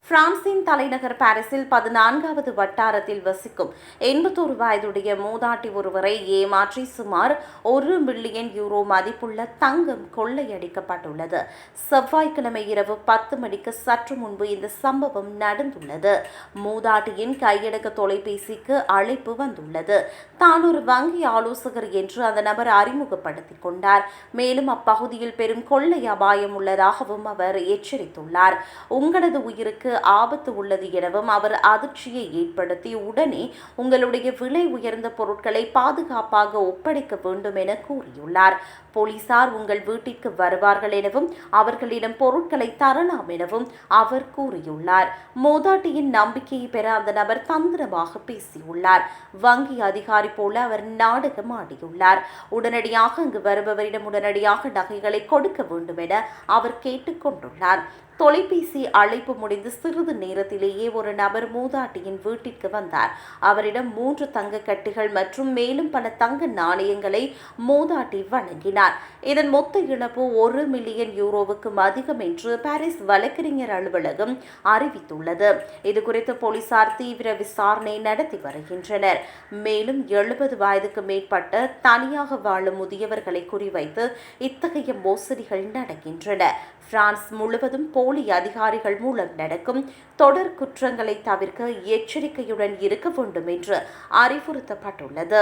பிரான்சின் தலைநகர் பாரிஸில் 14வது வட்டாரத்தில் வசிக்கும் 81 வயதுடைய மூதாட்டி ஒருவரை ஏமாற்றி சுமார் 1 மில்லியன் யூரோ மதிப்புள்ள தங்கம் கொள்ளையடிக்கப்பட்டுள்ளது. செவ்வாய்க்கிழமை இரவு 10 மணிக்கு சற்று முன்பு இந்த சம்பவம் நடந்துள்ளது. மூதாட்டியின் கையடக்க தொலைபேசிக்கு அழைப்பு வந்துள்ளது. தான் ஒரு வங்கி ஆலோசகர் என்று அந்த நபர் அறிமுகப்படுத்திக் கொண்டார். மேலும் அப்பகுதியில் பெரும் கொள்ளை அபாயம் உள்ளதாகவும் அவர் எச்சரித்துள்ளார். உங்களது உயிருக்கு ஆபத்து உள்ளது எனவும் அவர் அதிர்ச்சியை ஏற்படுத்தி உடனே உங்களுடைய விலை உயர்ந்த பொருட்களை பாதுகாப்பாக ஒப்படைக்க வேண்டும் என கூறியுள்ளார். போலீசார் உங்கள் வீட்டிற்கு வருவார்கள் எனவும் அவர்களிடம் பொருட்களை தரலாம் எனவும் அவர் கூறியுள்ளார். மூதாட்டியின் நம்பிக்கையை பெற அந்த நபர் தந்திரமாக பேசியுள்ளார். வங்கி அதிகாரி போல அவர் நாடகம் ஆடியுள்ளார். உடனடியாக அங்கு வருபவரிடம் உடனடியாக நகைகளை கொடுக்க வேண்டும் என அவர் கேட்டுக் கொண்டுள்ளார். தொலைபேசி அழைப்பு முடிந்து சிறிது நேரத்திலேயே ஒரு நபர் மூதாட்டியின் வீட்டிற்கு வந்தார். அவரிடம் 3 தங்க கட்டிகள் மற்றும் மேலும் பல தங்க நாணயங்களை மூதாட்டி வழங்கினார். இதன் மொத்த இழப்பு 1 மில்லியன் யூரோவுக்கும் அதிகம் என்று பாரிஸ் வழக்கறிஞர் அலுவலகம் அறிவித்துள்ளது. இதுகுறித்து போலீசார் தீவிர விசாரணை நடத்தி வருகின்றனர். மேலும் 70 வயதுக்கு மேற்பட்ட தனியாக வாழும் முதியவர்களை குறிவைத்து இத்தகைய மோசடிகள் நடக்கின்றன. பிரான்ஸ் முழுவதும் போலி அதிகாரிகள் மூலம் நடக்கும் தொடர் குற்றங்களை தவிர்க்க எச்சரிக்கையுடன் இருக்க வேண்டும் என்று அறிவுறுத்தப்பட்டுள்ளது.